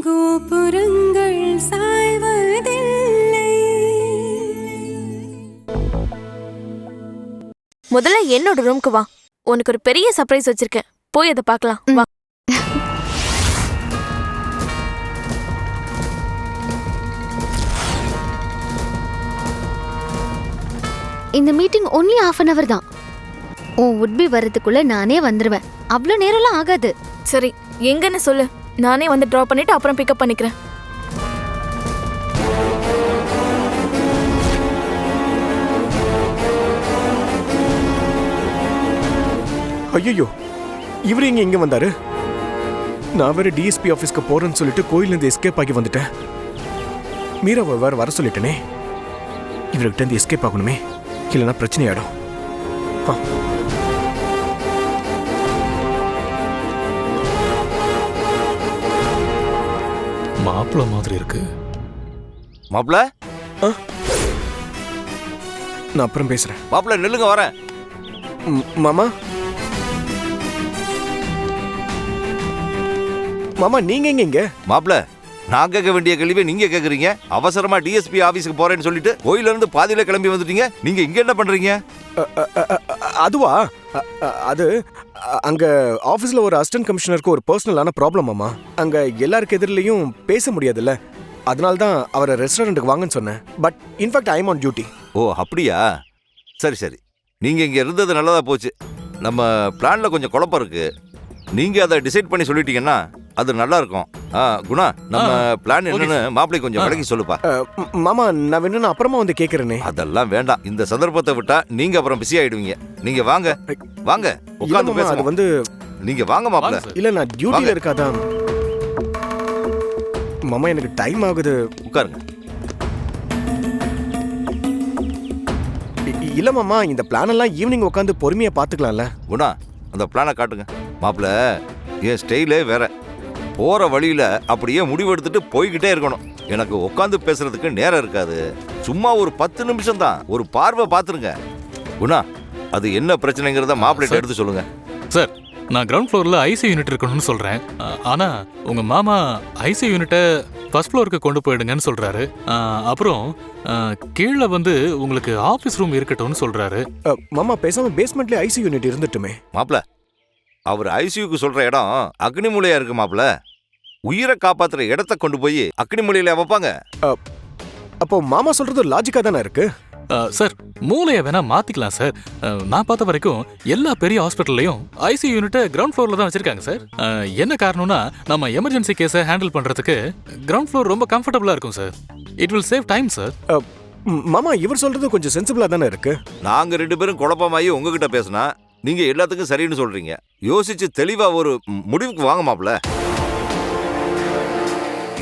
கோபுரங்கள் சாய்வதில்லை. முதல்ல என்னோட ரூம்க்கு வா. உனக்கு ஒரு பெரிய சர்ப்ரைஸ் வச்சிருக்கேன். போய் அதை பார்க்கலாம் வா. இந்த மீட்டிங் ஒன்லி ½ an hour தான். உன் உட்பி வர்றதுக்குள்ள நானே வந்துருவேன். அவ்வளோ நேரம்லாம் ஆகாது. சரி, எங்கன்னு சொல்லு. நானே வந்து ட்ராப் பண்ணிட்டு அப்புறம் பிக்கப் பண்ணிக்கிறேன். ஐயோ, இவரு இங்க வந்தாரு? நான் வேற டிஎஸ்பி ஆபீஸ்க்கு போறேன்னு சொல்லிட்டு கோயில இருந்து எஸ்கேப் ஆகி வந்துட்டேன். மீராவை வேற வர சொல்லிட்டேனே. இவர்கிட்ட இருந்து எஸ்கேப் ஆகணுமே, இல்லைன்னா பிரச்சனை ஆயிடும். மாப்பிள்ள மாதிரி இருக்கு. மாப்பிள்ள, நான் அப்புறம் பேசுறேன். மாப்பிள்ள நில்லுங்க, வரேன். மாமா மாமா, நீங்க எங்க? மாப்பிள்ள, நான் கேட்க வேண்டிய கேள்வியை நீங்க கேக்குறீங்க. அவசரமா டிஎஸ்பி ஆபீஸ்க்கு போறேன்னு சொல்லிட்டு கோயில இருந்து பாதியில கிளம்பி வந்துட்டீங்க. நீங்க இங்க என்ன பண்றீங்க? அதுவா, அது அங்க ஆபீஸ்ல ஒரு அசிஸ்டன்ட் கமிஷனருக்கு ஒரு பர்சனலான ப்ராப்ளம் மாமா. அங்க எல்லாருக்கு எதிரிலையும் பேச முடியாதுல்ல, அதனால தான் அவரை ரெஸ்டாரண்ட்டுக்கு வாங்கன்னு சொன்னேன். But in fact I am on duty. ஓ அப்படியா? சரி சரி, நீங்க இங்க இருந்தது நல்லதா போச்சு. நம்ம பிளான்ல கொஞ்சம் குழப்பம் இருக்கு. நீங்க அதை டிசைட் பண்ணி சொல்லிட்டீங்கன்னா அது நல்லா இருக்கும். குணா, நம்ம பிளான் என்னன்னு மாப்பிள்ளை கொஞ்சம் விளக்கி சொல்லுப்பா. மாமா, நான் வேணும்னா அப்புறமா வந்து கேக்குறேனே. அதெல்லாம் வேண்டாம். இந்த சந்தர்ப்பத்தை விட்டா நீங்க அப்புறம் பிஸி ஆயிடுவீங்க. நீங்க வாங்க வாங்க, உட்கார்ந்து அது பேசுங்க. வந்து நீங்க வாங்க மாப்பிள்ள. இல்ல, நான் டியூட்டில இருக்காதான் மாமா, எனக்கு டைம் ஆகுது. உட்காருங்க. இல்ல மாமா, இந்த பிளான் எல்லாம் ஈவினிங் உட்காந்து பொறுமையா பாத்துக்கலாம்ல. குணா, அந்த பிளானை காட்டுங்க. மாப்பிள்ள, என் ஸ்டைலே வேற. போற வழியில அப்படியே முடிவெடுத்துட்டு போய்கிட்டே இருக்கணும். எனக்கு உட்காந்து பேசுறதுக்கு நேரம் இருக்காது. சும்மா ஒரு 10 நிமிஷம் தான், ஒரு பார்வை பாத்துருங்க. குணா, அது என்ன பிரச்சனைங்கிறத மாப்பிள்ளை எடுத்து சொல்லுங்க. சார், நான் கிரவுண்ட் ஃப்ளோர்ல ஐசி யூனிட் இருக்கணும்னு சொல்றேன். ஆனா உங்க மாமா ஐசி யூனிட்டை ஃபர்ஸ்ட் ஃப்ளோருக்கு கொண்டு போயிடுங்கன்னு சொல்றாரு. அப்புறம் கீழே வந்து உங்களுக்கு ஆபீஸ் ரூம் இருக்கட்டும்னு சொல்றாரு. மாமா, பேசாம பேஸ்மெண்ட்ல ஐசி யூனிட் இருந்துட்டுமே. மாப்பிள்ள, அவர் ஐசியூக்கு சொல்ற இடம் அக்னிமூலையா இருக்கு மாப்பிள்ள. உயிரை காப்பாத்துற இடத்த கொண்டு போய் அக்னிமூலையில வைப்பாங்க. அப்போ மாமா சொல்றது லாஜிக்கா தானே இருக்கு. சார், மூளையை வேணா மாத்திக்கலாம் சார். நான் பார்த்த வரைக்கும் எல்லா பெரிய ஹாஸ்பிட்டல்லையும் ஐசி யூனிட்டை கிரவுண்ட் ஃப்ளோர்ல தான் வச்சிருக்காங்க சார். என்ன காரணம்னா, நம்ம எமர்ஜென்சி கேஸை ஹேண்டில் பண்றதுக்கு கிரவுண்ட் ஃப்ளோர் ரொம்ப கம்ஃபர்டபுளா இருக்கும் sir. It will save time sir. மாமா, இவர் சொல்றது கொஞ்சம் சென்சிபிளா தானே இருக்கு. நாங்க 2 பேரும் குழப்பமாயி உங்ககிட்ட பேசினா நீங்க எல்லாத்துக்கும் சரின்னு சொல்றீங்க. யோசிச்சு தெளிவா ஒரு முடிவுக்கு வாங்க மாப்பிள்ள.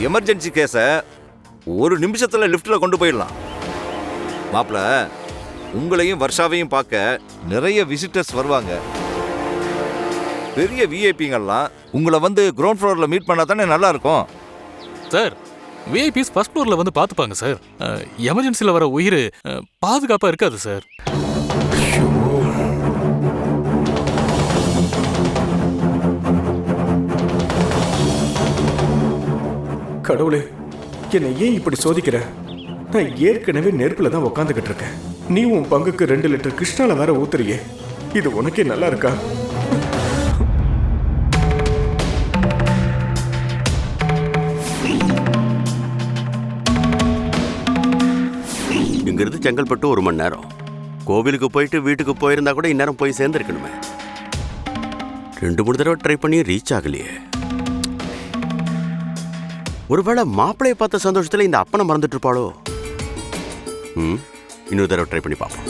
எமர்ஜென்சி கேஸ 1 நிமிஷத்துல லிஃப்ட்ல கொண்டு போயிடலாம். மாப்பிள்ள, உங்களையும் வர்ஷாவையும் பார்க்க நிறைய விசிட்டர்ஸ் வருவாங்க. பெரிய விஐபிங்கெல்லாம் உங்களை வந்து கிரவுண்ட் ஃப்ளோர்ல மீட் பண்ணா தானே நல்லா இருக்கும். சார், விஐபிஸ் ஃபர்ஸ்ட் ஃப்ளோர்ல வந்து பார்த்துப்பாங்க சார். எமர்ஜென்சில வர உயிர் பாதுகாப்பா இருக்காது சார். கடவுளே, என்னை ஏன் இப்படி சோதிக்கிற? நான் ஏற்கனவே நெருப்புல தான் உட்காந்துக்கிட்டு இருக்கேன். நீ உன் பங்குக்கு 2 லிட்டர் கிருஷ்ணால வேற ஊத்துறியே. இது உனக்கே நல்லா இருக்கா? இங்கிருந்து செங்கல்பட்டு 1 மணி நேரம். கோவிலுக்கு போயிட்டு வீட்டுக்கு போயிருந்தா கூட இந்நேரம் போய் சேர்ந்துருக்கணுமே. 2-3 தடவை ட்ரை பண்ணி ரீச் ஆகலையே. ஒருவேளை மாப்பிள்ளையை பார்த்த சந்தோஷத்துல இந்த அப்பனை மறந்துட்டு இருப்பாளோ? இன்னொரு தடவை ட்ரை பண்ணி பார்ப்போம்.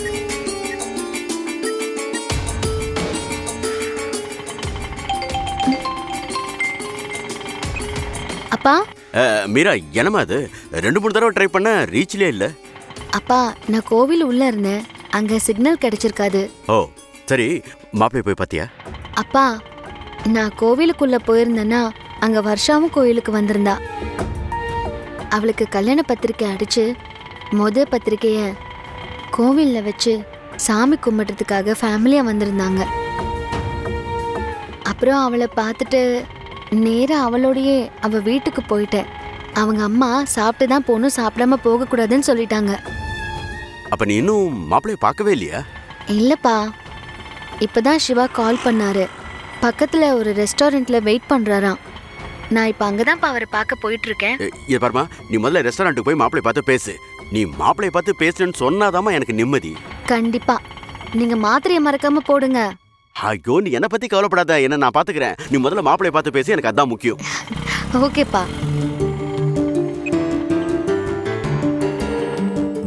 அப்பா, மீரா, என்னமா அது? 2-3 தடவை ட்ரை பண்ண ரீச்லயே இல்ல. அப்பா, நான் கோவில் உள்ள இருந்தேன். அங்க சிக்னல் கிடைச்சிருக்காது. ஓ சரி, மாப்பிள்ளை போய் பாத்தியா? அப்பா, நான் கோவிலுக்குள்ள போயிருந்தேன்னா அங்க வர்ஷாவும் கோயிலுக்கு வந்திருந்தா. அவளுக்கு கல்யாண பத்திரிக்கை அடிச்சு பத்திரிக்கைய கோவில்ல வச்சு சாமி கும்பிட்றதுக்காக ஃபேமிலியா வந்திருந்தாங்க. அப்புறம் அவளை பார்த்துட்டு நேரா அவளோடயே அவ வீட்டுக்கு போயிட்டேன். அவங்க அம்மா சாப்பிட்டு தான் போகணும், சாப்பிடாம போகக்கூடாதுன்னு சொல்லிட்டாங்க. அப்ப நீ இன்னும் மாப்பிள்ளைய பார்க்கவே இல்லையா? இல்லப்பா, இப்பதான் சிவா கால் பண்ணாரு. பக்கத்துல ஒரு ரெஸ்டாரண்ட்ல வெயிட் பண்றாராம். நான் இப்ப அங்கதான்ப்பா அவரை பார்க்க போயிட்டு இருக்கேன். இது பாருமா, நீ முதல்ல ரெஸ்டாரண்ட்டுக்கு போய் மாப்பிள்ளைய பார்த்து பேசு. நீ மாப்பிள்ளைய பார்த்து பேசுன்னு சொன்னாதாம்மா எனக்கு நிம்மதி. கண்டிப்பா நீங்க மாத்திரையை மறக்காம போடுங்க. ஐயோ, நீ என்னை பத்தி கவலைப்படாத, என்ன நான் பாத்துக்கிறேன். நீ முதல்ல மாப்பிள்ளைய பார்த்து பேசி, எனக்கு அதான் முக்கியம். ஓகேப்பா.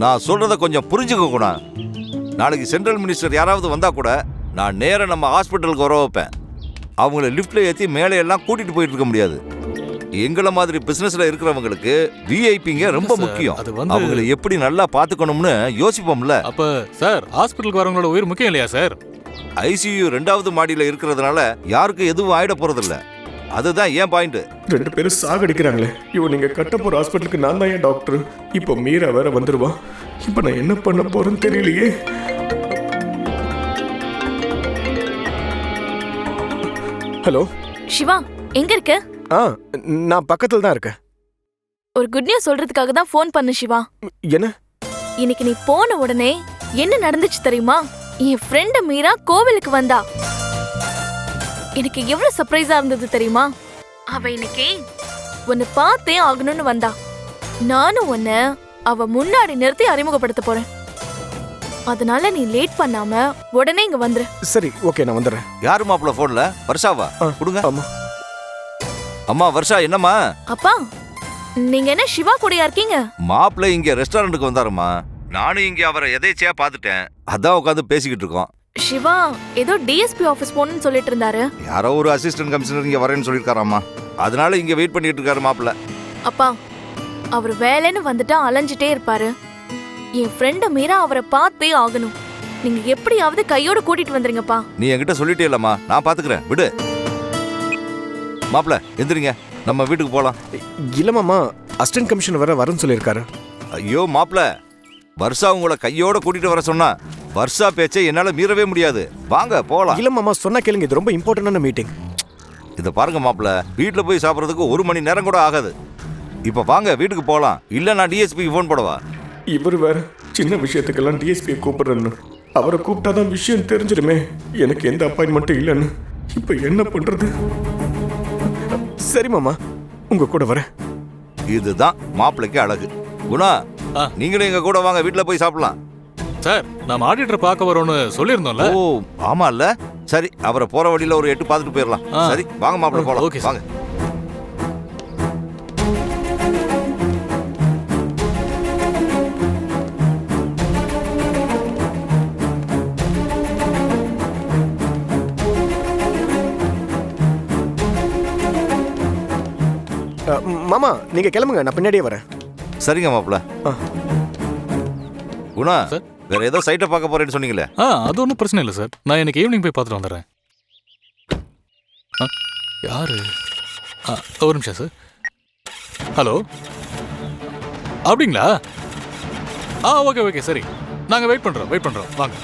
நான் சொல்றத கொஞ்சம் புரிஞ்சுக்க குணா. நாளைக்கு சென்ட்ரல் மினிஸ்டர் யாராவது வந்தா கூட நான் நேரா நம்ம ஹாஸ்பிட்டலுக்கு வர வைப்பேன். அவங்கள லிஃப்ட்ல ஏற்றி மேலே எல்லாம் கூட்டிட்டு போயிட்டு இருக்க முடியாது. எங்களை மாதிரி பிசினஸ்ல இருக்கிறவங்களுக்கு விஐபிங்க ரொம்ப சார், முக்கியம். அது வந்து- அவங்களை எப்படி நல்லா பாத்துக்கணும்னு யோசிப்போம்ல. அப்ப சார் ஹாஸ்பிட்டலுக்கு வரவங்களோட உயிர் முக்கியம் இல்லையா சார்? ஐசியூ 2வது மாடியில இருக்கிறதுனால யாருக்கும் எதுவும் ஆயிட போறதில்ல. அதுதான் ஏன் பாயிண்ட். 2 பேரும் சாகடிக்கிறாங்களே. இவன் நீங்க கட்ட போற ஹாஸ்பிட்டலுக்கு நான் தான் ஏன் டாக்டர். இப்போ மீரா வேற வந்துருவா. இப்போ நான் என்ன பண்ண போறேன்னு தெரியலையே. ஹலோ சிவா, எங்க இருக்க? ஆ, நான் பக்கத்துல தான் இருக்கேன். ஒரு குட் நியூஸ் சொல்றதுக்காக தான் ஃபோன் பண்ணு சிவா. என்ன? இன்னைக்கு நீ போன உடனே என்ன நடந்துச்சு தெரியுமா? என் ஃப்ரெண்ட் மீரா கோவிலுக்கு வந்தா. எனக்கு எவ்வளவு சர்ப்ரைஸா இருந்தது தெரியுமா? அவ இன்னைக்கு உன்னை பார்த்தே ஆகணும்னு வந்தா. நானும் உன்னை அவ முன்னாடி நிறுத்தி அறிமுகப்படுத்த போறேன். அதனால நீ லேட் பண்ணாம உடனே இங்க வந்துரு. சரி, ஓகே, நான் வந்துடுறேன். யாரு மாப்பிள்ள போன்ல? வர்ஷாவா? கொடுங்க. ஆமா. அம்மா வர்ஷா, என்னம்மா? அப்பா, நீங்க என்ன சிவா கூடயா இருக்கீங்க? மாப்பிள்ள இங்க ரெஸ்டாரண்ட்டுக்கு வந்தாருமா. நானும் இங்க அவரை எதேச்சியா பார்த்துட்டேன். அதான் உட்காந்து பேசிக்கிட்டு இருக்கோம். சிவா ஏதோ டிஎஸ்பி ஆபீஸ் போகணும்னு சொல்லிட்டு இருந்தாரு. யாரோ ஒரு அசிஸ்டன்ட் கமிஷனர் இங்க வரேன்னு சொல்லியிருக்காராமா. அதனால இங்க வெயிட் பண்ணிட்டு இருக்காரு மாப்பிள்ள. அப்பா, அவர் வேலைன்னு வந்துட்டா அலைஞ்சிட்டே இருப்பாரு. என் ஃப்ரெண்ட் மீரா அவரை பார்த்தே ஆகணும். நீங்க எப்படியாவது கையோட கூட்டிட்டு வந்துருங்கப்பா. நீ என்கிட்ட சொல்லிட்டே இல்லம்மா, நான் பாத்துக்கிறேன், விடு. மாப்பிள்ள எந்திரிங்க, நம்ம வீட்டுக்கு போலாம். இல்லமாமா, அசிஸ்டன்ட் கமிஷனர் வேற வரேன்னு சொல்லியிருக்காரு. ஐயோ மாப்பிள்ள, வர்ஷா உங்களை கையோட கூட்டிட்டு வர சொன்னா வர்ஷா பேச்சை என்னால மீறவே முடியாது. வாங்க போலாம். இல்லமாமா, சொன்னா கேளுங்க, இது ரொம்ப இம்பார்ட்டன்டான மீட்டிங். இதை பாருங்க மாப்பிள்ள, வீட்டுல போய் சாப்பிட்றதுக்கு 1 மணி நேரம் கூட ஆகாது. இப்ப வாங்க வீட்டுக்கு போலாம். இல்ல நான் டிஎஸ்பிக்கு ஃபோன் போடவா? இவர் வேற சின்ன விஷயத்துக்கெல்லாம் டிஎஸ்பியை கூப்பிடுறேன்னு. அவரை கூப்பிட்டாதான் விஷயம் தெரிஞ்சிடுமே. எனக்கு எந்த அப்பாயின்மெண்ட்டும் இல்லைன்னு. இப்போ என்ன பண்றது? சரி மாமா, உங்க கூட வரேன். இதுதான் மாப்பிள்ளைக்கு அழகு. குணா, நீங்களும் எங்க கூட வாங்க, வீட்டுல போய் சாப்பிடலாம். சார், நம்ம ஆடிட்டர் பார்க்க வரோம்னு சொல்லியிருந்தோம்ல. ஓ ஆமா இல்ல. சரி, அவரை போற வழியில ஒரு 8 பார்த்துட்டு போயிடலாம். சரி வாங்க மாப்பிள்ள போலாம். ஓகே வாங்க. மாமா, நீங்க கிளம்புங்க, நான் பின்னாடியே வரேன். சரிங்க மாப்பிள்ள. குணா, சார்? வேற ஏதோ சைட்டை பார்க்க போறேன்னு சொன்னீங்களே? அது ஒன்றும் பிரச்சனை இல்லை சார். நான் இன்னைக்கு ஈவினிங் போய் பார்த்துட்டு வந்துடுறேன். யாரு? ஒரு நிமிஷம் சார். ஹலோ, அப்படிங்களா? ஓகே ஓகே, சரி, நாங்கள் வெயிட் பண்ணுறோம் வாங்க.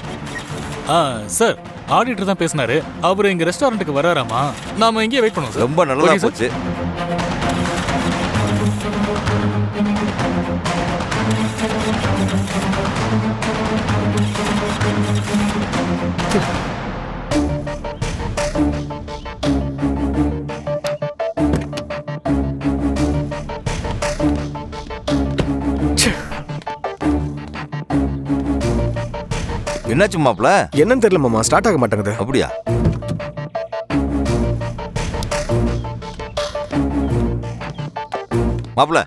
சார், ஆடிட்டர் தான் பேசினாரு. அவர் இங்கே ரெஸ்டாரண்ட்டுக்கு வராராமா. நாம இங்கேயே வெயிட் பண்ணுவோம் சார். ரொம்ப நல்லதா Okay, sir. போச்சு. என்னாச்சு மாப்பிள்ள? என்னன்னு தெரியல மாமா, ஸ்டார்ட் ஆக மாட்டேங்குது. அப்படியா? மாப்பிள்ள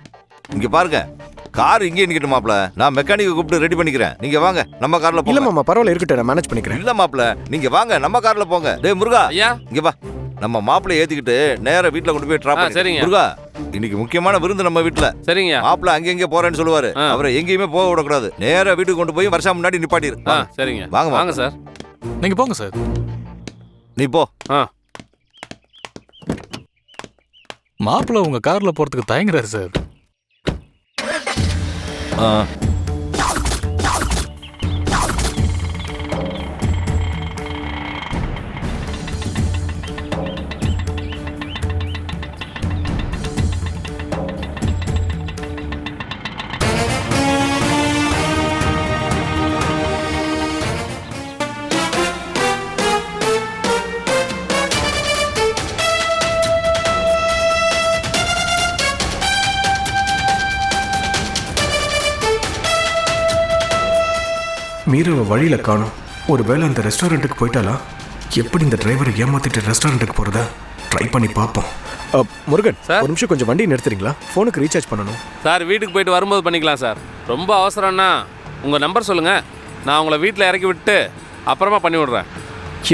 இங்க பாருங்க, கார் இங்கே நிக்கட்டும் மாப்பிள்ள. நான் மெக்கானிக்கை கூப்பிட்டு ரெடி பண்ணிக்கிறேன். நீங்க வாங்க, நம்ம கார்ல இல்ல போங்க. மாமா, பரவாயில்ல, இருக்கட்டும், நான் மேனேஜ் பண்ணிக்கிறேன். இல்ல மாப்பிள்ள, நீங்க வாங்க, நம்ம கார்ல போங்க. டேய் முருகா, ஐயா, இங்க வா. நம்ம மாப்பிள்ளை ஏத்திக்கிட்டு நேரா வீட்டுல கொண்டு போய் டிராப் பண்ணி. சரிங்க. முருகா, இன்னைக்கு முக்கியமான விருந்து நம்ம வீட்டுல. சரிங்க. மாப்பிள்ளை அங்க போறேன்னு சொல்லுவாரு. அவரை எங்கேயுமே போக விடக்கூடாது. நேரா வீட்டுக்கு கொண்டு போய் வருஷம் முன்னாடி நிப்பாட்டிரு. சரிங்க. வாங்க வாங்க சார். நீங்க போங்க சார். நீ போ. மாப்பிள்ள உங்க கார்ல போறதுக்கு தயங்குறாரு சார். மீராவை வழியில காணோம். ஒருவேளை அந்த ரெஸ்டாரண்ட்டுக்கு போயிட்டாலா? எப்படி இந்த டிரைவரை ஏமாத்திட்டு ரெஸ்டாரண்ட்டுக்கு போறதா ட்ரை பண்ணி பார்ப்போம். முருகன் சார்? ஒரு நிமிஷம் கொஞ்சம் வண்டி நிறுத்துறீங்களா? ஃபோனுக்கு ரீசார்ஜ் பண்ணணும். சார் வீட்டுக்கு போயிட்டு வரும்போது பண்ணிக்கலாம் சார். ரொம்ப அவசரம்னா உங்கள் நம்பர் சொல்லுங்கள், நான் உங்களை வீட்டில் இறக்கி விட்டு அப்புறமா பண்ணி விட்றேன்.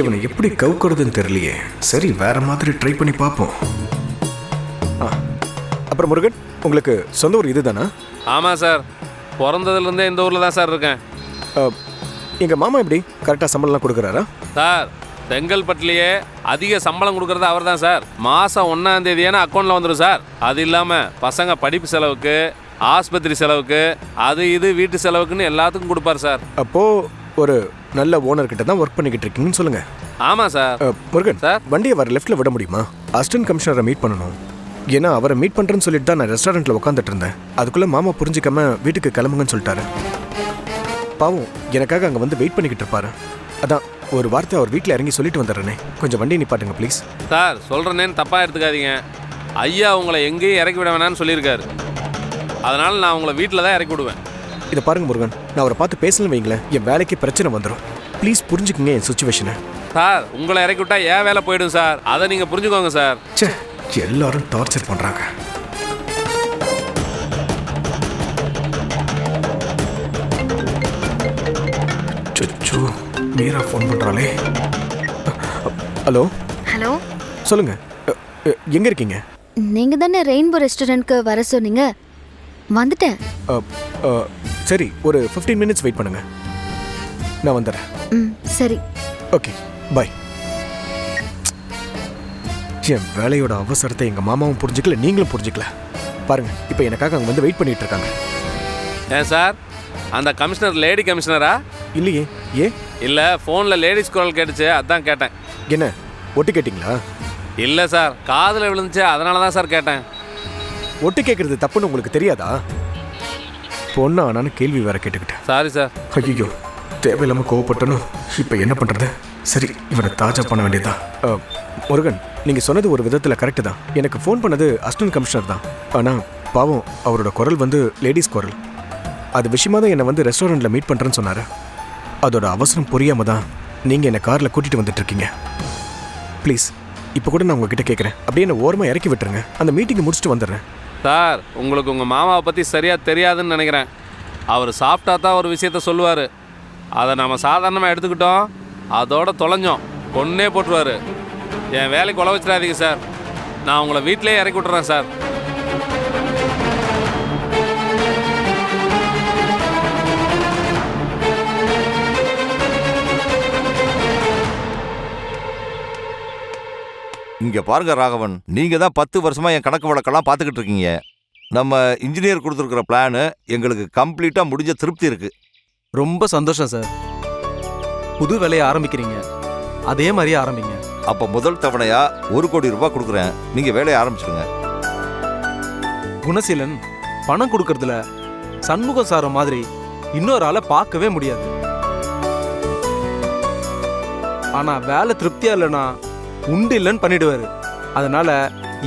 இவனை எப்படி கவுக்கிறதுன்னு தெரியலையே. சரி, வேற மாதிரி ட்ரை பண்ணி பார்ப்போம். அப்புறம் முருகன், உங்களுக்கு சொந்த ஊர் இதுதானா? ஆமாம் சார், பிறந்ததுலேருந்தே இந்த ஊரில் தான் சார் இருக்கேன். எங்கள் மாமா எப்படி கரெக்டாக சம்பளம்லாம் கொடுக்குறாரா? சார் செங்கல்பட்டுலேயே அதிக சம்பளம் கொடுக்குறது அவர் தான் சார். மாதம் 1ஆம் தேதியான அக்கௌண்ட்டில் வந்துடும் சார். அது இல்லாமல் பசங்க படிப்பு செலவுக்கு, ஆஸ்பத்திரி செலவுக்கு, அது இது வீட்டு செலவுக்குன்னு எல்லாத்துக்கும் கொடுப்பார் சார். அப்போது ஒரு நல்ல ஓனர்கிட்ட தான் ஒர்க் பண்ணிக்கிட்டு இருக்கீங்கன்னு சொல்லுங்க. ஆமாம் சார். முருகன் சார்? வண்டியை வர லெஃப்ட்டில் விட முடியுமா? அசிஸ்டன்ட் கமிஷனரை மீட் பண்ணணும். ஏன்னா அவரை மீட் பண்ணுறேன்னு சொல்லிட்டு தான் நான் ரெஸ்டாரண்ட்டில் உட்காந்துட்டு இருந்தேன். அதுக்குள்ளே மாமா புரிஞ்சிக்காம வீட்டுக்கு கிளம்புங்கன்னு சொல்லிட்டாரு. பாவம், எனக்காக அங்கே வந்து வெயிட் பண்ணிக்கிட்டு இருப்பாரு. அதான் ஒரு வார்த்தை அவர் வீட்டில் இறங்கி சொல்லிட்டு வந்துடுறேனே. கொஞ்சம் வண்டி நிப்பாட்டுங்க ப்ளீஸ். சார் சொல்கிறேன்னு தப்பாக எடுத்துக்காதீங்க. ஐயா உங்களை எங்கேயும் இறக்கி விட வேணான்னு சொல்லியிருக்காரு. அதனால் நான் உங்களை வீட்டில் தான் இறக்கி விடுவேன். இதை பாருங்க முருகன், நான் அவரை பார்த்து பேசலன்னு வைங்களேன், என் வேலைக்கு பிரச்சனை வந்துடும். ப்ளீஸ் புரிஞ்சுக்குங்க என் சுச்சுவேஷனை. சார் உங்களை இறக்கி விட்டா ஏன் வேலை போயிடும் சார், அதை நீங்கள் புரிஞ்சுக்கோங்க சார். சே, எல்லாரும் டார்ச்சர் பண்ணுறாங்க. சொச்சோ, மீரா ஃபோன் பண்ணுறாளே. ஹலோ ஹலோ, சொல்லுங்க, எங்கே இருக்கீங்க? நீங்கள் தானே ரெயின்போ ரெஸ்டாரண்ட்க்கு வர சொன்னீங்க. வந்துட்டேன். சரி, ஒரு 15 மினிட்ஸ் வெயிட் பண்ணுங்க, நான் வந்துடுறேன். ம், சரி. ஓகே, பாய். என் வேலையோட அவசரத்தை எங்கள் மாமாவும் புரிஞ்சுக்கல, நீங்களும் புரிஞ்சுக்கல. பாருங்க, இப்போ எனக்காக அங்கே வந்து வெயிட் பண்ணிட்டு இருக்காங்க. ஏன் சார், அந்த கமிஷனர் லேடி கமிஷனரா? இல்லையே, ஏன்? இல்லை, ஃபோனில் லேடிஸ் குரல் கேட்டுச்சு, அதான் கேட்டேன். என்ன ஒட்டு கேட்டிங்களா? இல்லை சார், காதில் விழுந்துச்சு, அதனால தான் சார் கேட்டேன். ஒட்டு கேட்குறது தப்புன்னு உங்களுக்கு தெரியாதா? பொண்ணு ஆனான்னு கேள்வி வேற கேட்டுக்கிட்டேன். Sorry sir. ஐயோ, தேவையில்லாமல் கோவப்பட்டனும். இப்போ என்ன பண்ணுறது? சரி, இவனை தாஜா பண்ண வேண்டியதுதான். முருகன், நீங்கள் சொன்னது ஒரு விதத்தில் கரெக்டு தான். எனக்கு ஃபோன் பண்ணது அசிஸ்டன்ட் கமிஷனர் தான். ஆனால் பாவம், அவரோட குரல் வந்து லேடிஸ் குரல். அது விஷயமா தான் என்னை வந்து ரெஸ்டாரண்ட்டில் மீட் பண்ணுறேன்னு சொன்னார். அதோட அவசரம் புரியாமல் தான் நீங்கள் என்னை காரில் கூட்டிகிட்டு வந்துட்டுருக்கீங்க. ப்ளீஸ், இப்போ கூட நான் உங்ககிட்ட கேட்குறேன், அப்படியே என்னை ஓரமாக இறக்கி விட்டுருங்க. அந்த மீட்டிங்கை முடிச்சுட்டு வந்துடுறேன். சார் உங்களுக்கு உங்கள் மாமாவை பற்றி சரியாக தெரியாதுன்னு நினைக்கிறேன். அவர் சாப்பிட்டா தான் ஒரு விஷயத்த சொல்லுவார். அதை நம்ம சாதாரணமாக எடுத்துக்கிட்டோம், அதோட தொலைஞ்சோம், கொன்னே போட்டுருவார். என் வேலைக்கு உழ வச்சிடாதீங்க சார். நான் உங்களை வீட்டிலே இறக்கி விட்டுறேன் சார். இங்க பாருங்க ராகவன், நீங்க தான் 10 வருஷமா என் கணக்கு வழக்கெல்லாம் பார்த்துக்கிட்டு இருக்கீங்க. நம்ம இன்ஜினியர் கொடுத்துருக்கிற பிளானு எங்களுக்கு கம்ப்ளீட்டா முடிஞ்ச திருப்தி இருக்கு. ரொம்ப சந்தோஷம் சார். புது வேலையை ஆரம்பிக்கிறீங்க, அதே மாதிரியே ஆரம்பிங்க. அப்ப முதல் தவணையா 1 கோடி ரூபாய் கொடுக்குறேன், நீங்க வேலையை ஆரம்பிச்சுடுங்க. குணசீலன் பணம் கொடுக்கறதுல சண்முகம் சார மாதிரி இன்னொரு ஆளை பார்க்கவே முடியாது. ஆனா வேலை திருப்தியா இல்லைன்னா உண்டு இல்லைன்னு பண்ணிடுவாரு. அதனால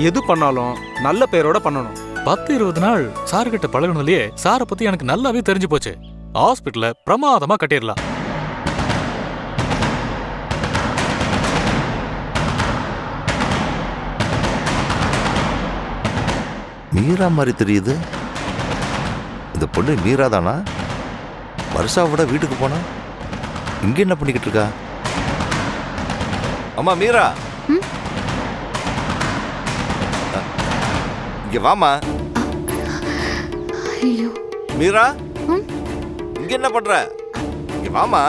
எது பண்ணாலும் நல்ல பேரோட பண்ணணும். 10-20 நாள் சார்கிட்ட பழகுனதுலயே சாரை பத்தி எனக்கு நல்லாவே தெரிஞ்சு போச்சு. ஹாஸ்பிட்டல பிரமாதமா கட்டிடலாம். மீரா மாதிரி தெரியுது. இந்த பொண்ணு மீரா தானா? வருஷாவோட வீட்டுக்கு போனா இங்க என்ன பண்ணிக்கிட்டு இருக்கா? அம்மா மீரா, இங்க வாமா. ஐயோ, மீரா, இங்க என்ன பண்ற? இங்க வாமா.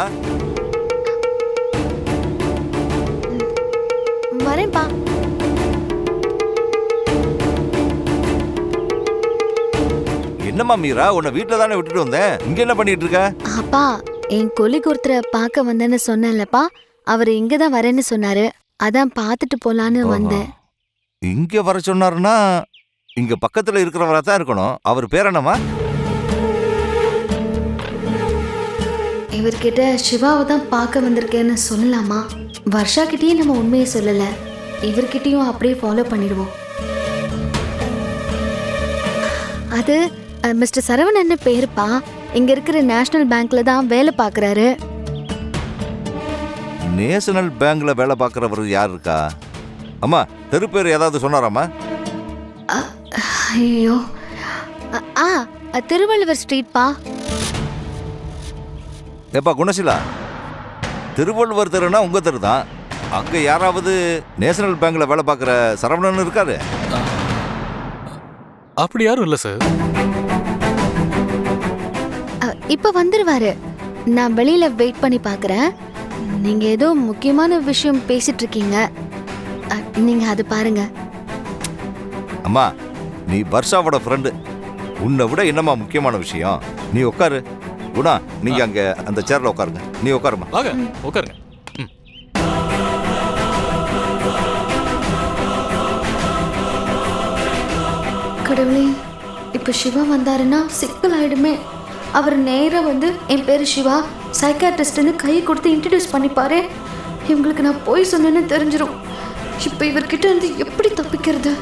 வரேன்ப்பா. என்னம்மா மீரா, உன்னை வீட்டுல தானே விட்டுட்டு வந்தேன், இங்க என்ன பண்ணிட்டு இருக்க? அப்பா, என் கொல்லிக்கு ஒருத்தரை பார்க்க வந்தேன்னு சொன்னேன்லப்பா, அவர் இங்க தான் வரேன்னு சொன்னாரு. அதான் பார்த்துட்டு போலான்னு வந்தேன். இங்க வர சொன்னாருன்னா இங்க பக்கத்துல இருக்கிறவரா தான் இருக்கணும். அவர் பேர் என்னம்மா? இவர்கிட்ட சிவாவை தான் பார்க்க வந்திருக்கேன்னு சொல்லலாமா? வர்ஷா கிட்டேயும் நம்ம உண்மையை சொல்லல, இவர்கிட்டயும் அப்படியே ஃபாலோ பண்ணிடுவோம். அது மிஸ்டர் சரவணன் பேருப்பா. இங்க இருக்கிற நேஷனல் பேங்க்ல தான் வேலை பார்க்கறாரு. நேஷனல் பேங்க்ல வேலை பார்க்குறவர் யார் இருக்கா? அம்மா தெரு பேர் ஏதாவது சொன்னாராம்மா? ஐயோ, திருவள்ளுவர் ஸ்ட்ரீட்பா. ஏப்பா குணசீலா, திருவள்ளுவர் தெருனா உங்க தெரு தான். அங்க யாராவது நேஷனல் பேங்க்ல வேலை பார்க்குற சரவணன் இருக்காரு? அப்படி யாரும் இல்லை சார். இப்ப வந்துருவாரு. நான் வெளியில வெயிட் பண்ணி பார்க்கறேன். நீங்க ஏதோ முக்கியமான விஷயம் பேசிட்டு இருக்கீங்க. நீங்க அது பாருங்க. அம்மா நீ வர்ஷாவோட ஃப்ரெண்டு, உன்னை விட என்னம்மா முக்கியமான விஷயம்? நீ உட்காரு. குணா நீங்க அங்க அந்த சேர்ல உட்காருங்க. நீ உட்காருமா. வாங்க உட்காருங்க. கடவுளே, இப்ப சிவா வந்தாருன்னா சிக்கல் ஆயிடுமே. அவர் நேரா வந்து என் பேரு சிவா, சைக்காட்ரிஸ்ட்னு கையை கொடுத்து இன்ட்ரடியூஸ் பண்ணிப்பாரு. இவங்களுக்கு நான் போய் சொன்னேன்னு தெரிஞ்சிடும். இப்ப இவர்கிட்ட இருந்து எப்படி தப்பிக்கிறது?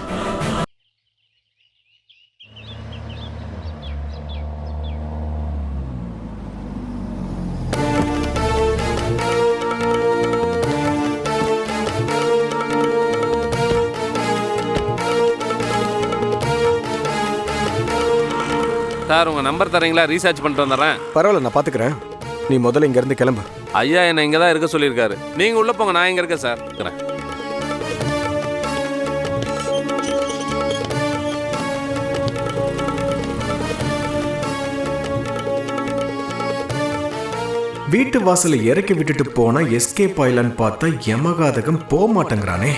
சார் உங்கள் நம்பர் தரீங்களா? ரீசார்ஜ் பண்ணிட்டு வந்துடுறேன். பரவாயில்ல, நான் பார்த்துக்கிறேன். நீ முதல்ல இங்கேருந்து கிளம்பு. ஐயா என்னை இங்கே தான் இருக்க சொல்லியிருக்காரு. நீங்கள் உள்ளே போங்க, நான் இங்கே இருக்கேன் சார். இருக்கிறேன். வீட்டு வாசலை இறக்கி விட்டுட்டு போனா எஸ்கேப் ஆயிலான்னு பார்த்தா யமகாதகம் போக மாட்டேங்கிறானே.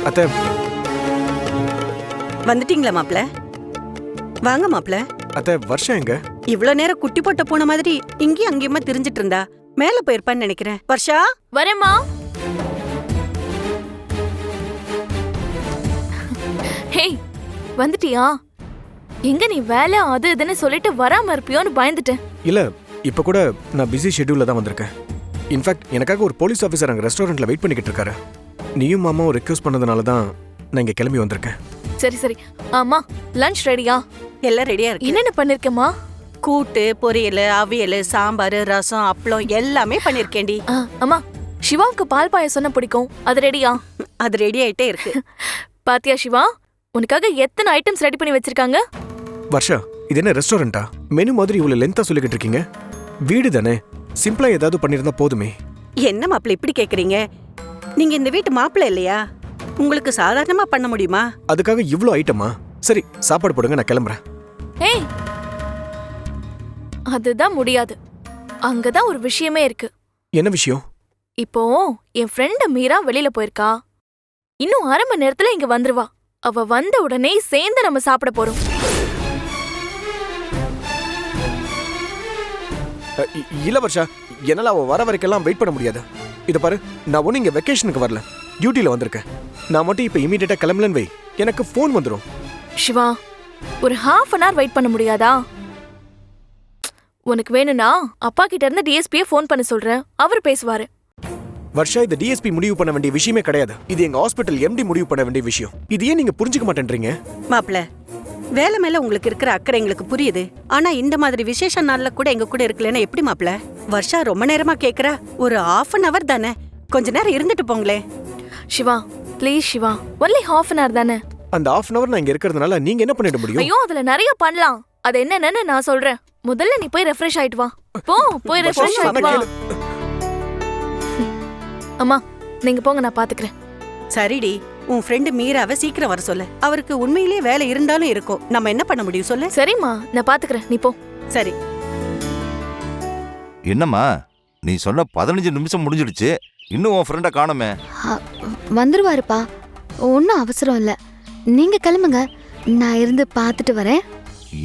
அத்தை, வந்துட்டீங்களா மாப்ள? வாங்க மாப்ள. அத்தை வருஷம் எங்க? இவ்வளவு நேரம் குட்டி போட்ட போன மாதிரி இங்கேயும் அங்கேயுமா திரிஞ்சிட்டு இருந்தா. மேல போயிருப்பான்னு நினைக்கிறேன். வர்ஷா வரேம்மா. ஹே, வந்துட்டியா? எங்க நீ வேலை அது இதுன்னு சொல்லிட்டு வராம இருப்பியோன்னு பயந்துட்டேன். இல்ல, இப்ப கூட நான் பிஸி ஷெட்யூல்ல தான் வந்திருக்கேன். இன்ஃபேக்ட் எனக்காக ஒரு போலீஸ் ஆஃபீஸர் அங்க ரெஸ்டாரண்ட்ல வெயிட் பண்ணிக்கிட்டு இருக்காரு. நீயும் மாமாவும் ரெக்வஸ்ட் பண்ணதுனால தான் நான் இங்க கிளம்பி வந்திருக்கேன். சரி சரி. ஆமா, லஞ்ச் ரெடியா? எல்லாம் ரெடியா இருக்கு. என்னென்ன பண்ணிருக்கேம்மா? கூட்டு, பொரியல், அவியல், சாம்பார், ரசம், அப்பளம் எல்லாமே பண்ணிருக்கேன்டி. அம்மா, சிவாவுக்கு பால் பாயாசம் பிடிக்கும், அது ரெடியா? அது ரெடி ஆயிட்டே இருக்கு. பாத்தியா சிவா, உனக்காக எத்தனை ஐட்டம்ஸ் ரெடி பண்ணி வச்சிருக்காங்க. வர்ஷா, இது என்ன ரெஸ்டாரண்டா? மெனு மாதிரி இவ்வளவு லென்த்தா சொல்லிக்கிட்டு இருக்கீங்க? வீடு தானே, சிம்பிளா ஏதாவது பண்ணிருந்தா போதுமே. என்ன மாப்பிள்ள இப்படி கேக்குறீங்க? நீங்க இந்த வீட்டு மாப்பிள்ள இல்லையா? உங்களுக்கு சாதாரணமா பண்ண முடியுமா? அதுக்காக இவ்ளோ ஐட்டமா? சரி, சாப்பாடு போடுங்க, நான் கிளம்புறேன். ஏய், அதுதான் முடியாது. அங்கதான் ஒரு விஷயமே இருக்கு. என்ன விஷயம்? இப்போ என் ஃப்ரெண்ட் மீரா வெளியில போயிருக்கா. இன்னும் 1/2 மணி நேரத்துல இங்க வந்துருவா. அவ வந்த உடனே சேர்ந்து நம்ம சாப்பிட போறோம். இல்ல வர்ஷா, என்னால அவ வர வரைக்கெல்லாம் வெயிட் பண்ண முடியாது. இத பாரு, நான் ஒன்னும் இங்க வெக்கேஷனுக்கு வரல, டியூட்டில வந்திருக்கேன். நான் மட்டும் இப்ப இமீடியட்டா கிளம்பலன்னு வை, எனக்கு ஃபோன் வந்துடும். சிவா, ஒரு 1/2 hour வெயிட் பண்ண முடியாதா? உனக்கு வேணும்னா அப்பா கிட்ட இருந்து டிஎஸ்பியை ஃபோன் பண்ண சொல்றேன், அவர் பேசுவாரு. வர்ஷா, இது டிஎஸ்பி முடிவு பண்ண வேண்டிய விஷயமே கிடையாது. இது எங்க ஹாஸ்பிட்டல் எம்டி முடிவு பண்ண வேண்டிய விஷயம். இது ஏன் நீங்க புரிஞ்சுக்க மாட்டேன்றீங்க? மாப்பிள்ள, வேலை மேல உங்களுக்கு இருக்கிற அக்கறை எங்களுக்கு புரியுது. ஆனா இந்த மாதிரி விசேஷ நாள்ல கூட எங்க கூட இருக்கலன்னா எப்படி மாப்பிள்ள? வர்ஷா ரொம்ப நேரமா கேக்குறா. ஒரு 1/2 hour தானே, கொஞ்ச நேரம் இருந்துட்டு போங்களே. Siva please Siva, only 1/2 hour தானே. அந்த 1/2 hour நான் இங்க இருக்கிறதுனால நீங்க என்ன பண்ணிட முடியும்? ஐயோ, அதுல நிறைய பண்ணலாம். அது என்னன்னு நான் சொல்றேன். முதல்ல நீ போய் ரெஃப்ரெஷ் ஆயிட்டு வா. போய் ரெஃப்ரெஷ் ஆயிட்டு வா. அம்மா நீங்க போங்க, நான் பாத்துக்கிறேன். சரிடி, உன் ஃப்ரெண்டு மீராவை சீக்கிரம் வர சொல்லு. அவருக்கு உண்மையிலேயே வேலை இருந்தாலும் இருக்கும். நம்ம என்ன பண்ண முடியும் சொல்லு? சரிம்மா, நான் பாத்துக்கிறேன், நீ போ. சரி. என்னம்மா நீ சொன்ன 15 நிமிஷம் முடிஞ்சிடுச்சு, இன்னும் உன் ஃப்ரெண்டை காணுமே. வந்துருவாருப்பா, ஒன்றும் அவசரம் இல்லை. நீங்க கிளம்புங்க, நான் இருந்து பார்த்துட்டு வரேன்.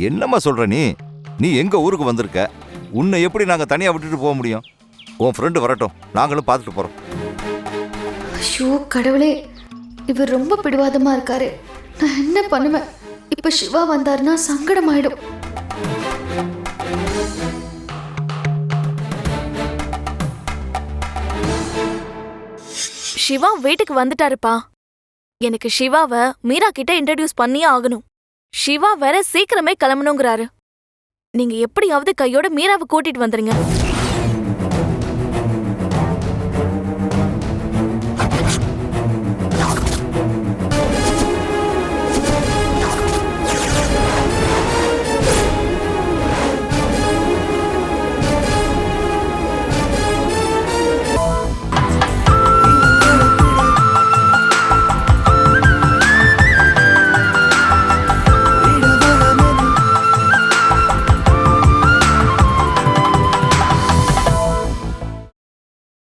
என்னம்மா சொல்ற நீ? நீ எங்க ஊருக்கு வந்திருக்க, உன்னை எப்படி நாங்க தனியா விட்டுட்டு போக முடியும்? உன் ஃப்ரெண்டு வரட்டும், நாங்களும் பார்த்துட்டு போறோம். ஐயோ கடவுளே, இவர் ரொம்ப பிடிவாதமா இருக்காரு. நான் என்ன பண்ணுவேன்? இப்ப சிவா வந்தாருன்னா சங்கடமாயிடும். சிவா வீட்டுக்கு வந்துட்டாருப்பா. எனக்கு சிவாவை மீரா கிட்ட இன்ட்ரடியூஸ் பண்ணியே ஆகணும். சிவா வேற சீக்கிரமே கிளம்பணுங்கிறாரு. நீங்க எப்படியாவது கையோட மீராவை கூட்டிட்டு வந்துருங்க.